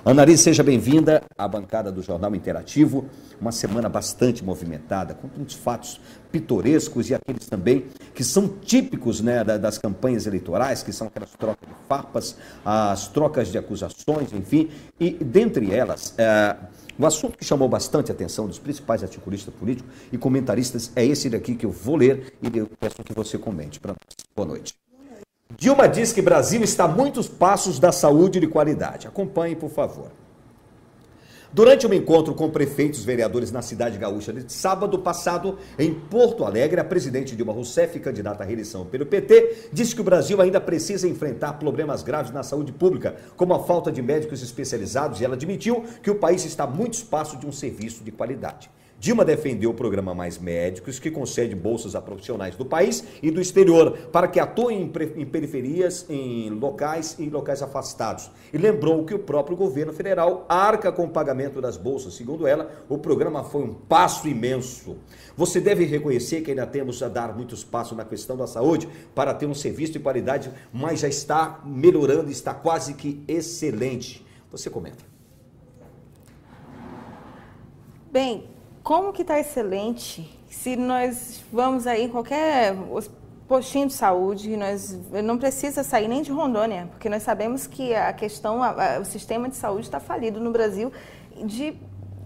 Annalise, seja bem-vinda à bancada do Jornal Interativo. Uma semana bastante movimentada, com muitos fatos pitorescos e aqueles também que são típicos, né, das campanhas eleitorais, que são aquelas trocas de farpas, as trocas de acusações, enfim. E dentre elas, o assunto que chamou bastante a atenção dos principais articulistas políticos e comentaristas é esse daqui que eu vou ler e eu peço que você comente para nós. Boa noite. Dilma diz que Brasil está a muitos passos da saúde de qualidade. Acompanhe, por favor. Durante um encontro com prefeitos e vereadores na cidade gaúcha de sábado passado, em Porto Alegre, a presidente Dilma Rousseff, candidata à reeleição pelo PT, disse que o Brasil ainda precisa enfrentar problemas graves na saúde pública, como a falta de médicos especializados, e ela admitiu que o país está a muitos passos de um serviço de qualidade. Dilma defendeu o programa Mais Médicos, que concede bolsas a profissionais do país e do exterior para que atuem em periferias, em locais afastados. E lembrou que o próprio governo federal arca com o pagamento das bolsas. Segundo ela, o programa foi um passo imenso. Você deve reconhecer que ainda temos a dar muitos passos na questão da saúde para ter um serviço de qualidade, mas já está melhorando, está quase que excelente. Você comenta. Bem, como que está excelente, se nós vamos aí em qualquer postinho de saúde, não precisa sair nem de Rondônia, porque nós sabemos que a questão, o sistema de saúde está falido no Brasil,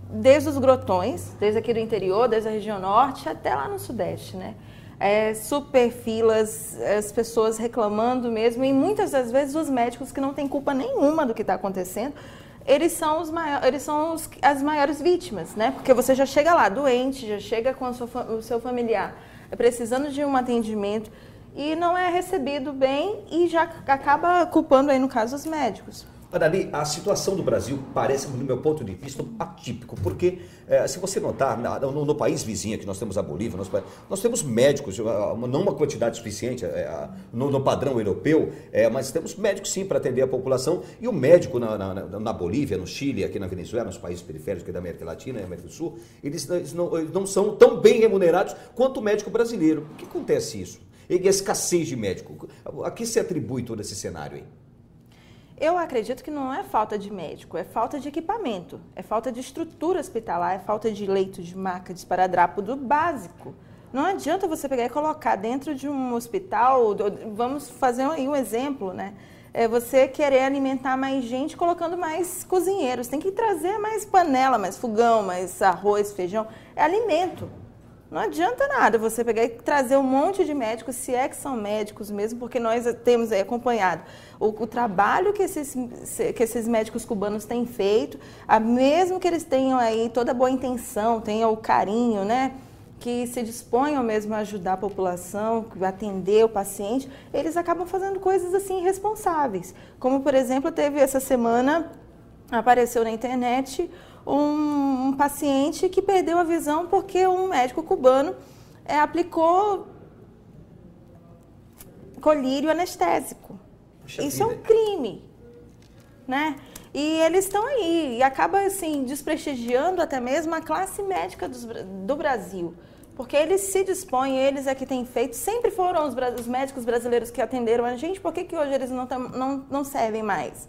desde os grotões, desde aqui do interior, desde a região norte até lá no sudeste, né? Super filas, as pessoas reclamando mesmo, e muitas das vezes os médicos que não têm culpa nenhuma do que está acontecendo, eles são as maiores vítimas, né? Porque você já chega lá doente, já chega com o seu familiar precisando de um atendimento e não é recebido bem e já acaba culpando aí, no caso, os médicos. Annalise, a situação do Brasil parece, no meu ponto de vista, atípico, porque se você notar, no país vizinho, que nós temos a Bolívia, nós temos médicos, não uma quantidade suficiente no padrão europeu, mas temos médicos sim para atender a população, e o médico na Bolívia, no Chile, aqui na Venezuela, nos países periféricos da América Latina e América do Sul, eles não são tão bem remunerados quanto o médico brasileiro. Por que acontece isso? E a escassez de médico, a que se atribui todo esse cenário aí? Eu acredito que não é falta de médico, é falta de equipamento, é falta de estrutura hospitalar, é falta de leitos, de maca, de esparadrapo, do básico. Não adianta você pegar e colocar dentro de um hospital, vamos fazer aí um exemplo, né? Você querer alimentar mais gente colocando mais cozinheiros, tem que trazer mais panela, mais fogão, mais arroz, feijão, é alimento. Não adianta nada você pegar e trazer um monte de médicos, se é que são médicos mesmo, porque nós temos aí acompanhado o trabalho que esses médicos cubanos têm feito, mesmo que eles tenham aí toda a boa intenção, tenham o carinho, né, que se disponham mesmo a ajudar a população, a atender o paciente, eles acabam fazendo coisas assim irresponsáveis. Como, por exemplo, teve essa semana, apareceu na internet um paciente que perdeu a visão porque um médico cubano aplicou colírio anestésico. Isso é um crime, né? E eles estão aí, e acaba assim desprestigiando até mesmo a classe médica do Brasil. Porque eles se dispõem, eles é que têm feito, sempre foram os médicos brasileiros que atenderam a gente, por que hoje eles não servem mais?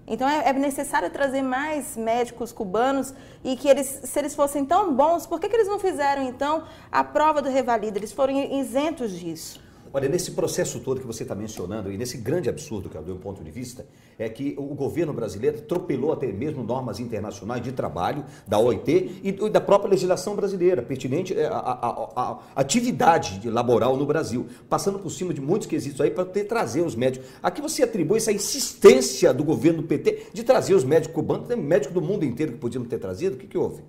Então é necessário trazer mais médicos cubanos e que se eles fossem tão bons, por que eles não fizeram então a prova do Revalida? Eles foram isentos disso. Olha, nesse processo todo que você está mencionando e nesse grande absurdo que é o meu ponto de vista, é que o governo brasileiro atropelou até mesmo normas internacionais de trabalho, da OIT e da própria legislação brasileira, pertinente à atividade laboral no Brasil, passando por cima de muitos quesitos aí para trazer os médicos. Aqui você atribui essa insistência do governo do PT de trazer os médicos cubanos, tem médicos do mundo inteiro que podiam ter trazido, o que houve?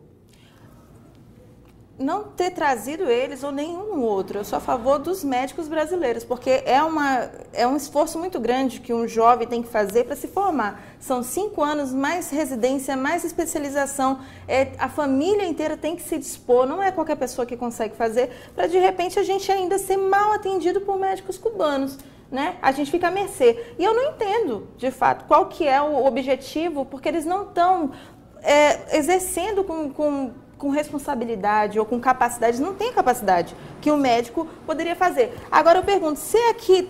Não ter trazido eles ou nenhum outro. Eu sou a favor dos médicos brasileiros, porque é um esforço muito grande que um jovem tem que fazer para se formar. São 5 anos, mais residência, mais especialização. A família inteira tem que se dispor, não é qualquer pessoa que consegue fazer, para de repente a gente ainda ser mal atendido por médicos cubanos, né? A gente fica à mercê. E eu não entendo, de fato, qual que é o objetivo, porque eles não estão exercendo com responsabilidade ou com capacidade, não tem capacidade que o médico poderia fazer. Agora eu pergunto, se aqui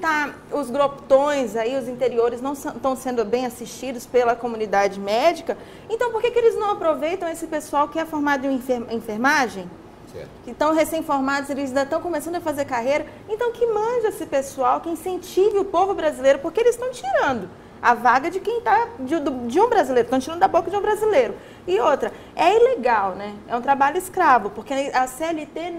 os grotões, aí, os interiores não estão sendo bem assistidos pela comunidade médica, então por que eles não aproveitam esse pessoal que é formado em enfermagem? Certo. Que estão recém-formados, eles ainda estão começando a fazer carreira, então que mande esse pessoal, que incentive o povo brasileiro, porque eles estão tirando a vaga de quem está, de um brasileiro, estão tirando da boca de um brasileiro. E outra, é ilegal, né? É um trabalho escravo, porque a CLT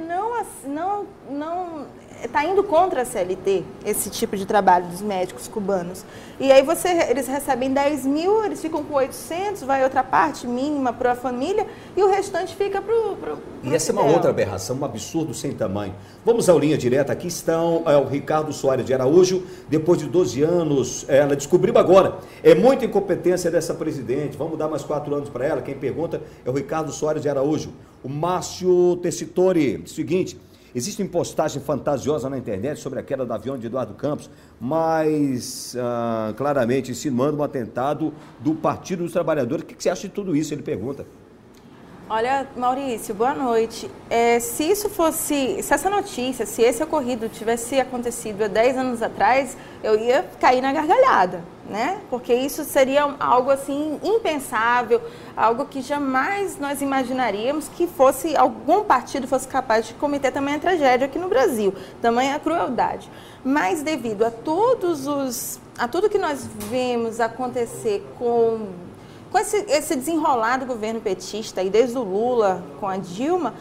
não está indo contra a CLT, esse tipo de trabalho dos médicos cubanos. E aí eles recebem 10 mil, eles ficam com 800, vai outra parte mínima para a família e o restante fica para o E essa é uma outra aberração, um absurdo sem tamanho. Vamos ao Linha Direta, aqui estão o Ricardo Soares de Araújo, depois de 12 anos, ela descobriu agora, é muita incompetência dessa presidente, vamos dar mais 4 anos para ela, quem pergunta é o Ricardo Soares de Araújo. O Márcio Tessitori, seguinte, existe postagem fantasiosa na internet sobre a queda do avião de Eduardo Campos, mas claramente insinuando um atentado do Partido dos Trabalhadores. O que você acha de tudo isso? Ele pergunta. Olha, Maurício, boa noite. Se essa notícia, se esse ocorrido tivesse acontecido há 10 anos atrás, eu ia cair na gargalhada, né? Porque isso seria algo assim impensável, algo que jamais nós imaginaríamos que algum partido fosse capaz de cometer tamanha tragédia aqui no Brasil, tamanha crueldade. Mas devido a tudo que nós vemos acontecer com esse desenrolar do governo petista, e desde o Lula com a Dilma,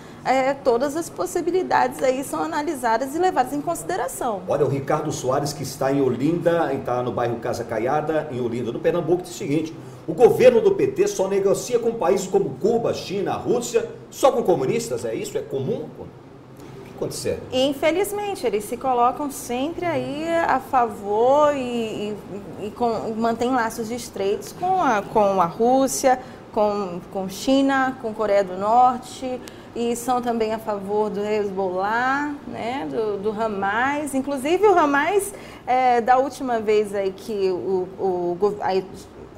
todas as possibilidades aí são analisadas e levadas em consideração. Olha, o Ricardo Soares, que está em Olinda, está no bairro Casa Caiada, em Olinda, no Pernambuco, diz o seguinte: o governo do PT só negocia com países como Cuba, China, Rússia, só com comunistas, é isso? É comum? Acontecer. E, infelizmente, eles se colocam sempre aí a favor e mantêm laços estreitos com a Rússia, com China, com Coreia do Norte, e são também a favor do Hezbollah, né, do Hamas. Inclusive o Hamas, da última vez aí que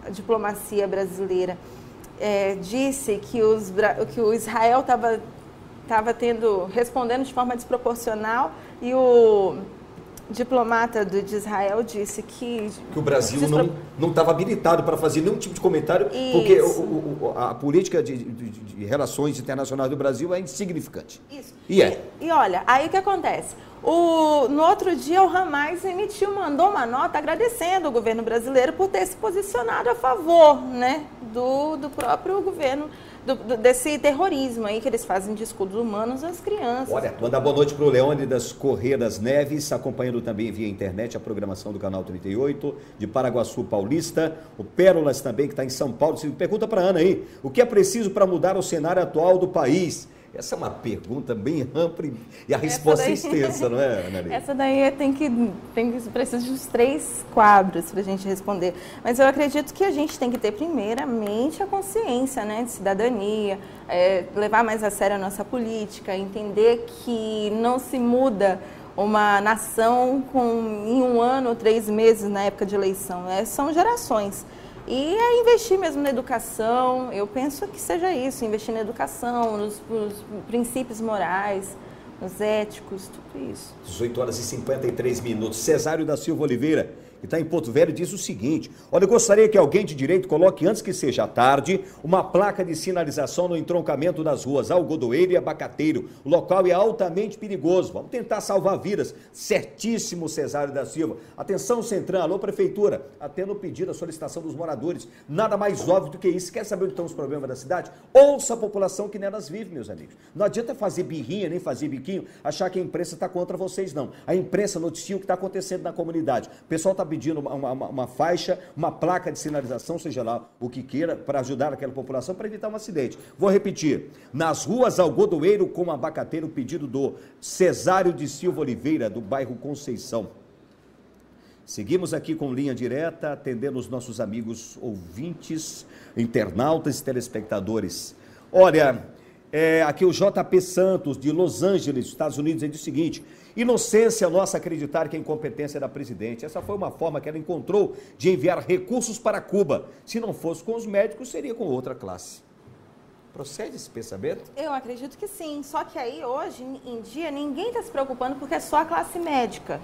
a diplomacia brasileira disse que o Israel estava respondendo de forma desproporcional, e o diplomata de Israel disse que o Brasil não estava habilitado para fazer nenhum tipo de comentário, isso. Porque a política de relações internacionais do Brasil é insignificante. Isso. E olha, aí o que acontece? No outro dia o Hamas mandou uma nota agradecendo o governo brasileiro por ter se posicionado a favor, né, do próprio governo, desse terrorismo aí que eles fazem de escudos humanos às crianças. Olha, mandar boa noite para o Leônidas Corrêa das Neves, acompanhando também via internet a programação do Canal 38, de Paraguaçu Paulista. O Pérolas também, que está em São Paulo. Pergunta para a Ana aí, o que é preciso para mudar o cenário atual do país? Essa é uma pergunta bem ampla e a resposta é extensa, não é, Ana? Essa daí precisa de uns 3 quadros para a gente responder. Mas eu acredito que a gente tem que ter primeiramente a consciência, né, de cidadania, levar mais a sério a nossa política, entender que não se muda uma nação em 1 ano ou 3 meses na época de eleição, são gerações. E investir mesmo na educação, eu penso que seja isso, investir na educação, nos princípios morais, nos éticos, tudo isso. 18h53. Cesário da Silva Oliveira, que está em Porto Velho, diz o seguinte: olha, eu gostaria que alguém de direito coloque, antes que seja tarde, uma placa de sinalização no entroncamento das ruas Algodoeiro e Abacateiro. O local é altamente perigoso. Vamos tentar salvar vidas. Certíssimo, Cesário da Silva. Atenção, Centrão, alô, Prefeitura. Atendo o pedido, a solicitação dos moradores. Nada mais óbvio do que isso. Quer saber onde estão os problemas da cidade? Ouça a população que nelas vive, meus amigos. Não adianta fazer birrinha, nem fazer biquinho, achar que a imprensa está contra vocês, não. A imprensa noticia o que está acontecendo na comunidade. O pessoal está pedindo uma faixa, uma placa de sinalização, seja lá o que queira, para ajudar aquela população, para evitar um acidente. Vou repetir: nas ruas Algodoeiro com Abacateiro, o pedido do Cesário de Silva Oliveira, do bairro Conceição. Seguimos aqui com Linha Direta, atendendo os nossos amigos ouvintes, internautas e telespectadores. Olha, aqui o JP Santos, de Los Angeles, Estados Unidos, ele diz o seguinte: inocência nossa acreditar que a incompetência da presidente. Essa foi uma forma que ela encontrou de enviar recursos para Cuba. Se não fosse com os médicos, seria com outra classe. Procede esse pensamento? Eu acredito que sim, só que aí hoje em dia ninguém está se preocupando porque é só a classe médica,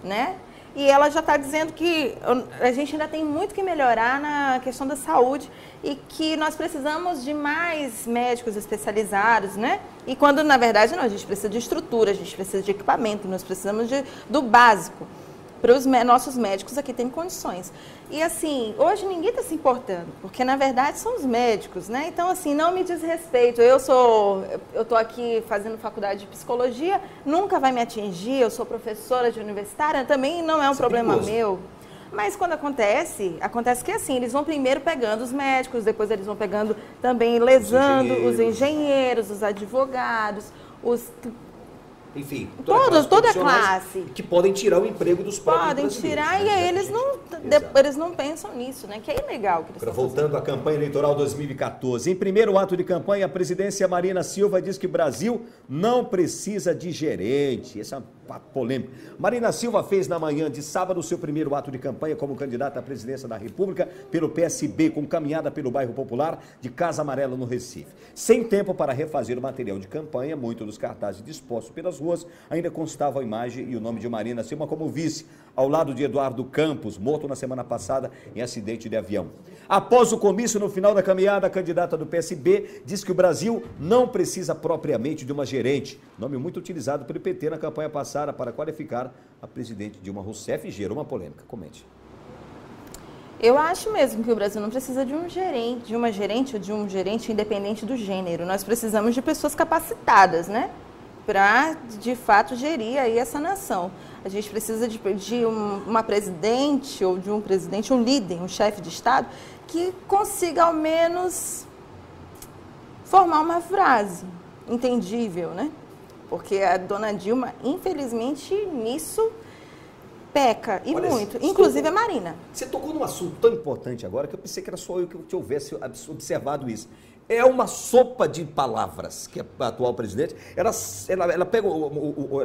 né? E ela já está dizendo que a gente ainda tem muito que melhorar na questão da saúde e que nós precisamos de mais médicos especializados, né? E quando, na verdade, não, a gente precisa de estrutura, a gente precisa de equipamento, nós precisamos do básico. Para os nossos médicos aqui têm condições. E assim, hoje ninguém está se importando, porque na verdade são os médicos, né? Então assim, não me diz respeito. Eu estou aqui fazendo faculdade de psicologia, nunca vai me atingir, eu sou professora de universitária, também não é um problema meu. Mas quando acontece que assim, eles vão primeiro pegando os médicos, depois eles vão pegando também, lesando os engenheiros, os advogados, enfim, toda a classe. Que podem tirar o emprego dos próprios brasileiros. Podem tirar, né? E eles não pensam nisso, né? Que é ilegal. Que eles voltando à campanha eleitoral 2014. Em primeiro ato de campanha, a presidência Marina Silva diz que o Brasil não precisa de gerente. Essa é uma polêmica. Marina Silva fez na manhã de sábado o seu primeiro ato de campanha como candidata à presidência da República pelo PSB, com caminhada pelo bairro Popular de Casa Amarela, no Recife. Sem tempo para refazer o material de campanha, muitos dos cartazes dispostos pelas ruas ainda constavam a imagem e o nome de Marina Silva como vice, ao lado de Eduardo Campos, morto na semana passada em acidente de avião. Após o comício, no final da caminhada, a candidata do PSB diz que o Brasil não precisa propriamente de uma gerente, nome muito utilizado pelo PT na campanha passada para qualificar a presidente Dilma Rousseff, e gerou uma polêmica. Comente. Eu acho mesmo que o Brasil não precisa de um gerente, de uma gerente ou de um gerente independente do gênero. Nós precisamos de pessoas capacitadas, né? Para, de fato, gerir aí essa nação. A gente precisa de uma presidente ou de um presidente, um líder, um chefe de Estado, que consiga, ao menos, formar uma frase entendível, né? Porque a dona Dilma, infelizmente, nisso peca, e muito. Inclusive a Marina. Você tocou num assunto tão importante agora que eu pensei que era só eu que tivesse observado isso. É uma sopa de palavras que a atual presidente, ela pega,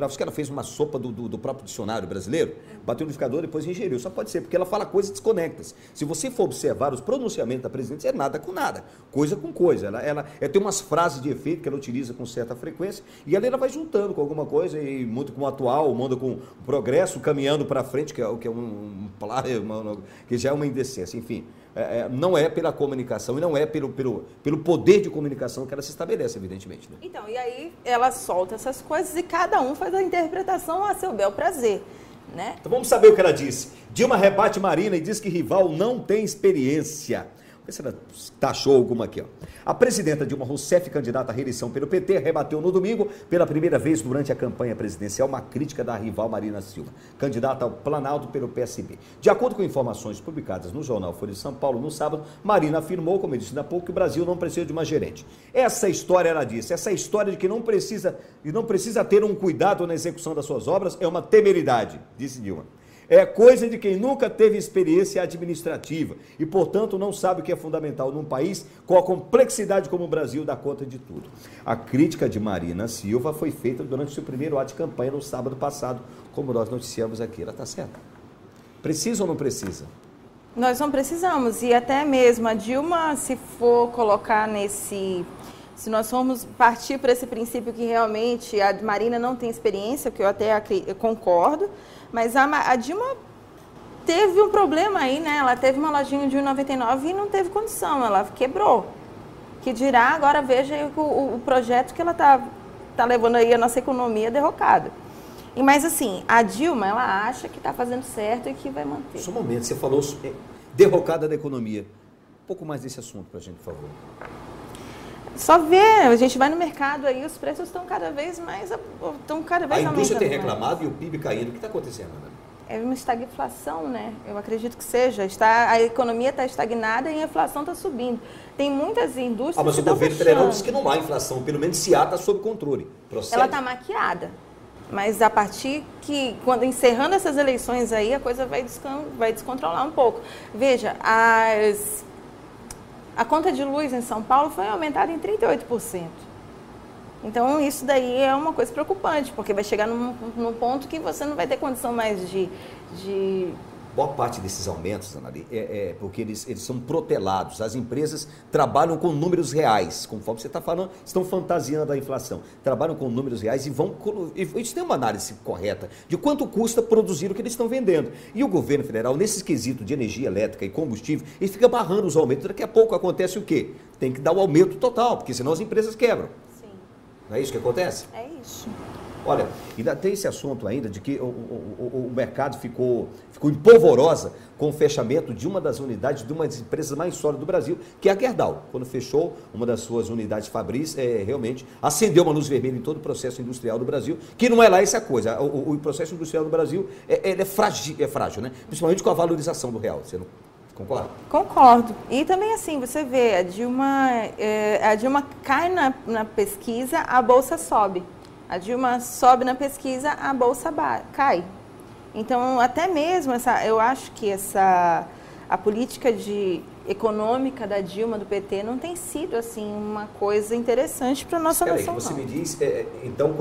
acho que ela fez uma sopa do próprio dicionário brasileiro, bateu no liquidificador, depois ingeriu. Só pode ser, porque ela fala coisas desconectas. Se você for observar os pronunciamentos da presidente, é nada com nada, coisa com coisa. Ela tem umas frases de efeito que ela utiliza com certa frequência, e ela vai juntando com alguma coisa, e muito com o atual, manda com o progresso, caminhando para frente, que é que já é uma indecência, enfim. Não é pela comunicação e não é pelo poder de comunicação que ela se estabelece, evidentemente. Né? Então, e aí ela solta essas coisas e cada um faz a interpretação a seu bel prazer, né? Então vamos saber o que ela disse. Dilma rebate Marina e diz que rival não tem experiência. Vê se ela taxou alguma aqui, ó. A presidenta Dilma Rousseff, candidata à reeleição pelo PT, rebateu no domingo, pela primeira vez durante a campanha presidencial, uma crítica da rival Marina Silva, candidata ao Planalto pelo PSB. De acordo com informações publicadas no jornal Folha de São Paulo no sábado, Marina afirmou, como eu disse há pouco, que o Brasil não precisa de uma gerente. Essa história, ela disse, essa história de que não precisa ter um cuidado na execução das suas obras é uma temeridade, disse Dilma. É coisa de quem nunca teve experiência administrativa e, portanto, não sabe o que é fundamental num país com a complexidade como o Brasil dá conta de tudo. A crítica de Marina Silva foi feita durante o seu primeiro ato de campanha no sábado passado, como nós noticiamos aqui. Ela está certa. Precisa ou não precisa? Nós não precisamos, e até mesmo a Dilma, se for colocar se nós formos partir para esse princípio que realmente a Marina não tem experiência, que eu até concordo, mas a Dilma teve um problema aí, né? Ela teve uma lojinha de 1,99 e não teve condição, ela quebrou. Que dirá, agora veja aí o projeto que ela tá levando aí a nossa economia derrocada. Mas assim, a Dilma, ela acha que está fazendo certo e que vai manter. Só um momento, você falou derrocada da economia. Um pouco mais desse assunto para a gente, por favor. Só ver, a gente vai no mercado aí, os preços estão cada vez mais aumentando. A indústria tem reclamado e o PIB caindo. O que está acontecendo, Ana? É uma estagflação, né? Eu acredito que seja. A economia está estagnada e a inflação está subindo. Tem muitas indústrias mas que o governo federal diz que não há inflação, pelo menos se há, está sob controle. Procede? Ela está maquiada. Mas a partir que, quando encerrando essas eleições aí, a coisa vai descontrolar um pouco. Veja, a conta de luz em São Paulo foi aumentada em 38%. Então, isso daí é uma coisa preocupante, porque vai chegar num ponto que você não vai ter condição mais de Boa parte desses aumentos, Anali, é porque eles são protelados. As empresas trabalham com números reais, conforme você está falando, estão fantasiando a inflação. Trabalham com números reais e eles têm uma análise correta de quanto custa produzir o que eles estão vendendo. E o governo federal, nesses quesitos de energia elétrica e combustível, ele fica barrando os aumentos. Daqui a pouco acontece o quê? Tem que dar o aumento total, porque senão as empresas quebram. Sim. Não é isso que acontece? É isso. Olha, ainda tem esse assunto ainda de que o mercado ficou em polvorosa com o fechamento de uma das unidades de uma das empresas mais sólidas do Brasil, que é a Gerdau. Quando fechou uma das suas unidades fabris, realmente acendeu uma luz vermelha em todo o processo industrial do Brasil, que não é lá essa coisa. O processo industrial do Brasil é frágil, né? Principalmente com a valorização do real. Você não concorda? Concordo. E também assim, você vê, a Dilma cai na pesquisa, a Bolsa sobe. A Dilma sobe na pesquisa, a Bolsa cai. Então, até mesmo, eu acho que a política econômica da Dilma, do PT, não tem sido assim, uma coisa interessante para a nossa nação. Você me diz, então,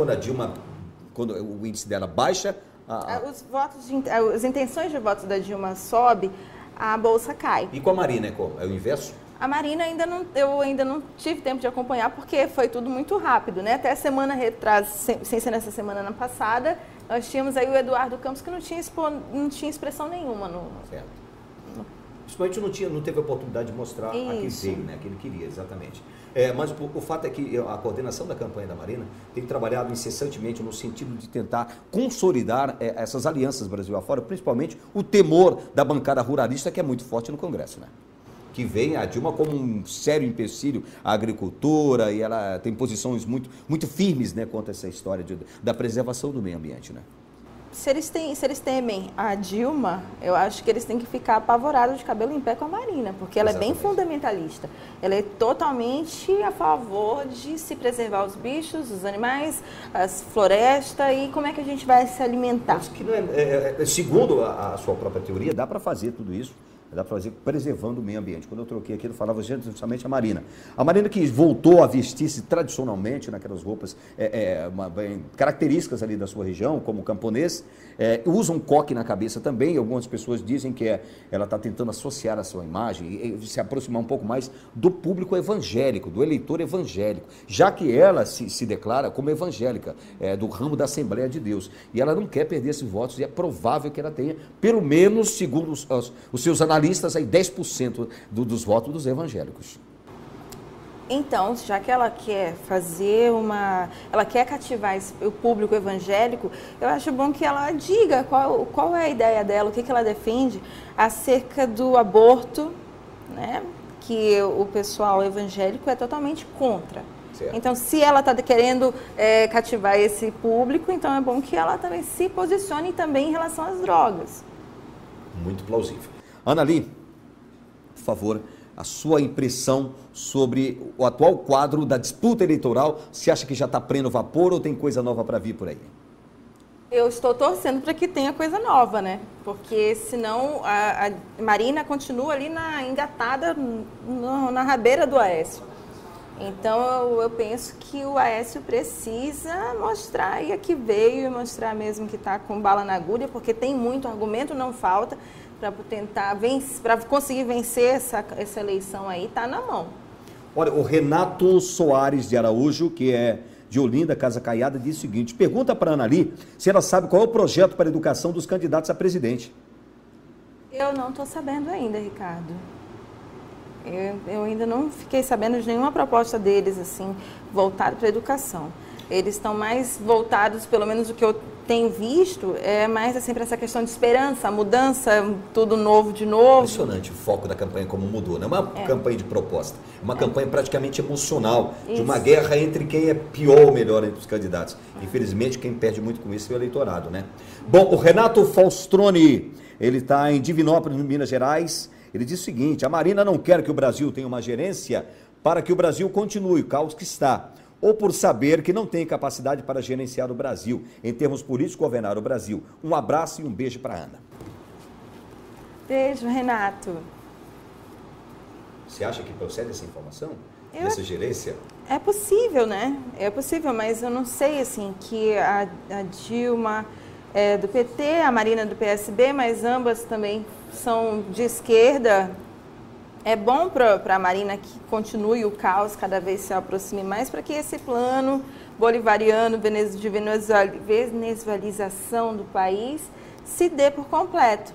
quando o índice dela baixa... As intenções de votos da Dilma sobe, a Bolsa cai. E com a Marina, como? É o inverso? A Marina eu ainda não tive tempo de acompanhar, porque foi tudo muito rápido, né? Até a semana retrás, sem ser nessa semana passada, nós tínhamos aí o Eduardo Campos, que não tinha expressão nenhuma no... Certo. Principalmente não teve a oportunidade de mostrar a que veio, né? Que ele queria, exatamente. Mas o fato é que a coordenação da campanha da Marina tem trabalhado incessantemente no sentido de tentar consolidar essas alianças Brasil afora, principalmente o temor da bancada ruralista, que é muito forte no Congresso, né? Que vem a Dilma como um sério empecilho à agricultura, e ela tem posições muito, muito firmes, né, contra essa história da preservação do meio ambiente, né? Se eles temem a Dilma, eu acho que eles têm que ficar apavorados de cabelo em pé com a Marina, porque ela é bem fundamentalista. Ela é totalmente a favor de se preservar os bichos, os animais, as florestas, e como é que a gente vai se alimentar. Mas que não segundo a sua própria teoria, dá para fazer tudo isso. Dá para fazer preservando o meio ambiente. Quando eu troquei aqui, eu falava justamente a Marina. A Marina que voltou a vestir-se tradicionalmente naquelas roupas características ali da sua região, como o camponês, usa um coque na cabeça também. Algumas pessoas dizem que ela está tentando associar a sua imagem e se aproximar um pouco mais do público evangélico, do eleitor evangélico, já que ela se declara como evangélica, do ramo da Assembleia de Deus. E ela não quer perder esses votos, e é provável que ela tenha, pelo menos, segundo os seus analistas, aí 10% dos votos dos evangélicos. Então, já que ela quer ela quer cativar o público evangélico, eu acho bom que ela diga qual é a ideia dela, o que ela defende acerca do aborto, né? Que o pessoal evangélico é totalmente contra. Certo. Então, se ela está querendo cativar esse público, então é bom que ela também se posicione também em relação às drogas. Muito plausível. Anali, por favor, a sua impressão sobre o atual quadro da disputa eleitoral. Você acha que já está pleno vapor ou tem coisa nova para vir por aí? Eu estou torcendo para que tenha coisa nova, né? Porque senão a Marina continua ali engatada na rabeira do Aécio. Então eu penso que o Aécio precisa mostrar e aqui veio, mostrar mesmo que está com bala na agulha, porque tem muito argumento, não falta, para tentar para conseguir vencer essa eleição aí, está na mão. Olha, o Renato Soares de Araújo, que é de Olinda, Casa Caiada, diz o seguinte: pergunta para a Anali se ela sabe qual é o projeto para a educação dos candidatos a presidente. Eu não estou sabendo ainda, Ricardo. Eu ainda não fiquei sabendo de nenhuma proposta deles, assim, voltada para a educação. Eles estão mais voltados, pelo menos o que eu tenho visto, mais assim, para essa questão de esperança, mudança, tudo novo de novo. Impressionante o foco da campanha como mudou, não é uma campanha de proposta, é uma campanha praticamente emocional, de uma guerra entre quem é pior ou melhor entre os candidatos. Infelizmente, quem perde muito com isso é o eleitorado, né? Bom, o Renato Falstroni, ele está em Divinópolis, Minas Gerais. Ele diz o seguinte: a Marina não quer que o Brasil tenha uma gerência para que o Brasil continue o caos que está, ou por saber que não tem capacidade para gerenciar o Brasil, em termos políticos, governar o Brasil. Um abraço e um beijo para a Ana. Beijo, Renato. Você acha que procede essa informação? Dessa gerência? É possível, né? É possível, mas eu não sei, assim, que a Dilma é do PT, a Marina é do PSB, mas ambas também são de esquerda. É bom para a Marina que continue o caos, cada vez se aproxime mais, para que esse plano bolivariano de venezuelização do país se dê por completo.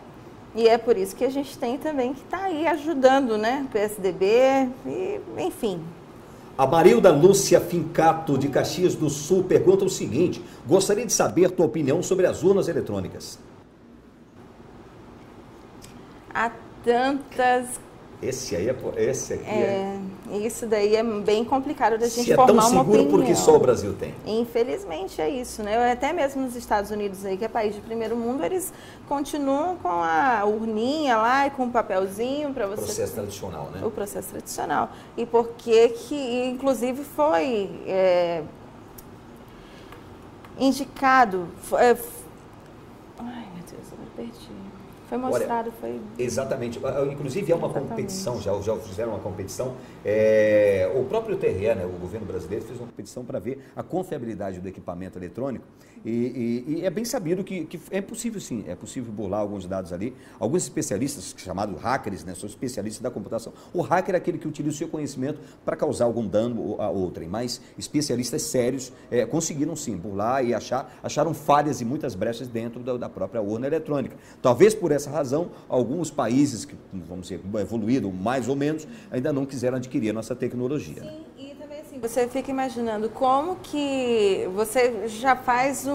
E é por isso que a gente tem também que estar aí ajudando, né? O PSDB, e, enfim. A Marilda Lúcia Fincato, de Caxias do Sul, pergunta o seguinte: gostaria de saber tua opinião sobre as urnas eletrônicas. Há tantas... Esse aqui é... Isso daí é bem complicado da gente Se formar é tão uma opinião. seguro porque só o Brasil tem. Infelizmente é isso, né? Até mesmo nos Estados Unidos aí, que é país de primeiro mundo, eles continuam com a urninha lá e com o papelzinho para você... O processo tradicional, né? O processo tradicional. E porque que, inclusive, foi indicado... ai, meu Deus, eu perdi. Foi mostrado, foi... Exatamente. Inclusive, é uma competição, já fizeram uma competição. O próprio TRE, né, o governo brasileiro, fez uma competição para ver a confiabilidade do equipamento eletrônico. E é bem sabido que é possível, sim, é possível burlar alguns dados ali. Alguns especialistas, chamados hackers, né, são especialistas da computação. O hacker é aquele que utiliza o seu conhecimento para causar algum dano a outrem, mas especialistas sérios conseguiram, sim, burlar e acharam falhas e muitas brechas dentro da própria urna eletrônica. Talvez por essa razão, alguns países que, vamos dizer, evoluíram mais ou menos, ainda não quiseram adquirir a nossa tecnologia. Sim, e também assim, você fica imaginando como que você já faz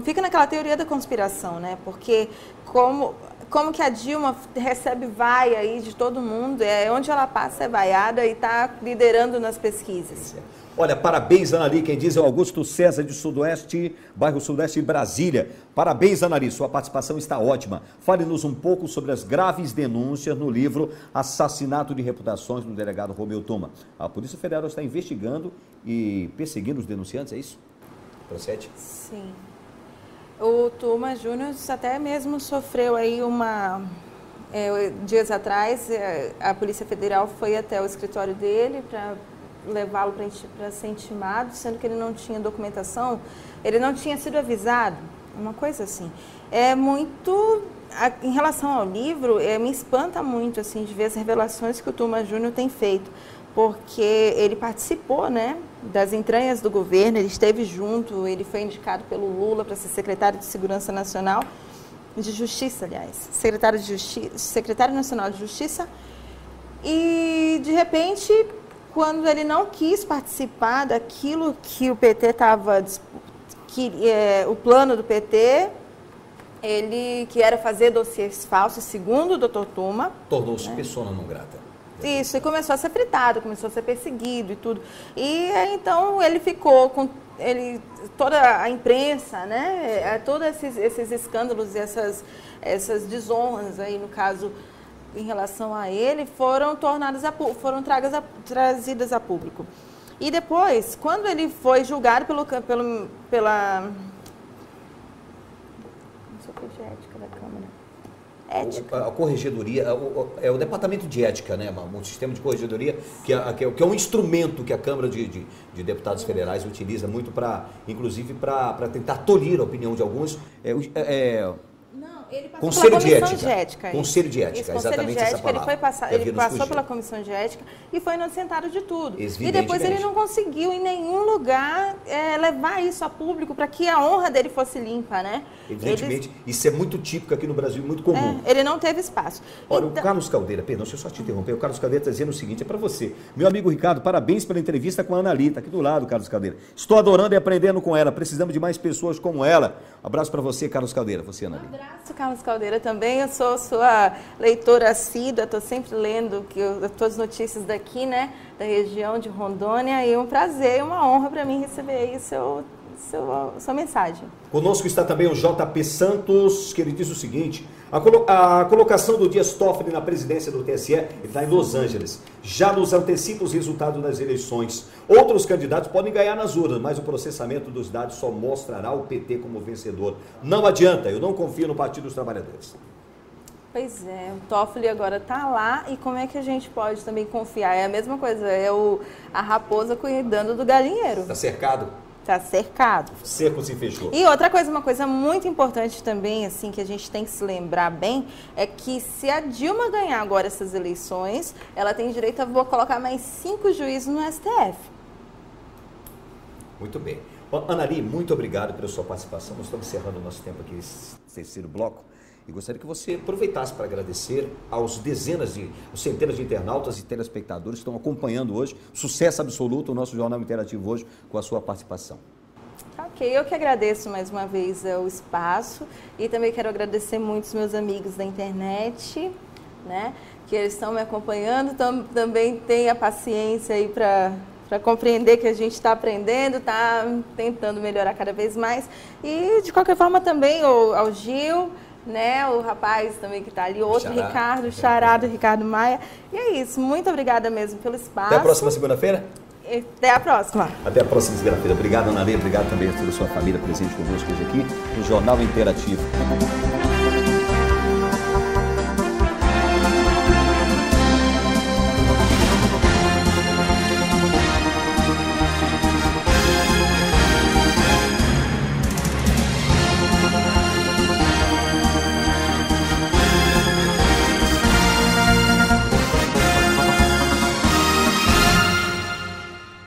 fica naquela teoria da conspiração, né? Porque como que a Dilma recebe vaia aí de todo mundo, onde ela passa é vaiada e está liderando nas pesquisas. Olha, parabéns, Anali, quem diz é o Augusto César de Sudoeste, bairro Sudoeste, Brasília. Parabéns, Anali, sua participação está ótima. Fale-nos um pouco sobre as graves denúncias no livro Assassinato de Reputações do delegado Romeu Tuma. A Polícia Federal está investigando e perseguindo os denunciantes, é isso? Procede? Sim. O Tuma Júnior até mesmo sofreu aí dias atrás, a Polícia Federal foi até o escritório dele para levá-lo para ser intimado, sendo que ele não tinha documentação, ele não tinha sido avisado, uma coisa assim. É muito, em relação ao livro, me espanta muito assim de ver as revelações que o Tuma Júnior tem feito, porque ele participou, né, das entranhas do governo, ele esteve junto, ele foi indicado pelo Lula para ser secretário de Segurança Nacional, de Justiça, aliás, secretário nacional de Justiça, e de repente, quando ele não quis participar daquilo que o PT estava, o plano do PT, que era fazer dossiês falsos, segundo o Dr. Tuma. Tornou-se persona não grata. Isso, e começou a ser fritado, começou a ser perseguido e tudo. E então ele ficou com toda a imprensa, né? Todos esses escândalos e essas desonras aí, no caso, em relação a ele, foram trazidas a público. E depois, quando ele foi julgado pela não sei o que de ética da Câmara. Ética. A corregedoria, é o departamento de ética, né? Um sistema de corregedoria que é um instrumento que a Câmara de Deputados Federais utiliza muito inclusive para tentar tolir a opinião de alguns. Ele passou Conselho pela Comissão de Ética. Conselho de Ética, exatamente essa palavra. Ele passou pela Comissão de Ética e foi inocentado de tudo. E depois ele não conseguiu em nenhum lugar levar isso a público para que a honra dele fosse limpa, né? Evidentemente, isso é muito típico aqui no Brasil, muito comum. Ele não teve espaço. Olha, o Carlos Caldeira, perdão, deixa eu só te interromper. O Carlos Caldeira está dizendo o seguinte, é para você. Meu amigo Ricardo, parabéns pela entrevista com a Anali, está aqui do lado, Carlos Caldeira. Estou adorando e aprendendo com ela, precisamos de mais pessoas como ela. Abraço para você, Carlos Caldeira. Você, Anali. Um abraço, Carlos Caldeira, também. Eu sou sua leitora assídua, estou sempre lendo todas as notícias daqui, né, da região de Rondônia, e é um prazer, uma honra para mim receber aí sua mensagem. Conosco está também o JP Santos, que ele diz o seguinte: a colocação do Dias Toffoli na presidência do TSE está em Los Angeles. Já nos antecipa os resultados das eleições. Outros candidatos podem ganhar nas urnas, mas o processamento dos dados só mostrará o PT como vencedor. Não adianta, eu não confio no Partido dos Trabalhadores. Pois é, o Toffoli agora está lá, e como é que a gente pode também confiar? É a mesma coisa, a raposa cuidando do galinheiro. Está cercado? Está cercado. Cerco se fechou. E outra coisa, uma coisa muito importante também, assim, que a gente tem que se lembrar bem, é que se a Dilma ganhar agora essas eleições, ela tem direito a colocar mais 5 juízes no STF. Muito bem. Anali, muito obrigado pela sua participação. Nós estamos encerrando o nosso tempo aqui, esse terceiro bloco. E gostaria que você aproveitasse para agradecer aos centenas de internautas e telespectadores que estão acompanhando hoje. Sucesso absoluto o nosso Jornal Interativo hoje com a sua participação. Ok, eu que agradeço mais uma vez o espaço e também quero agradecer muito os meus amigos da internet, né, que eles estão me acompanhando, também tem a paciência aí para compreender que a gente está aprendendo, está tentando melhorar cada vez mais. E de qualquer forma também ao Gil, né, o rapaz também que está ali, outro Xará. Ricardo, Charado, Ricardo Maia. E é isso, muito obrigada mesmo pelo espaço. Até a próxima segunda-feira? Até a próxima. Até a próxima segunda-feira. Obrigado, Ana Lê, obrigado também a toda a sua família presente conosco hoje aqui no Jornal Interativo.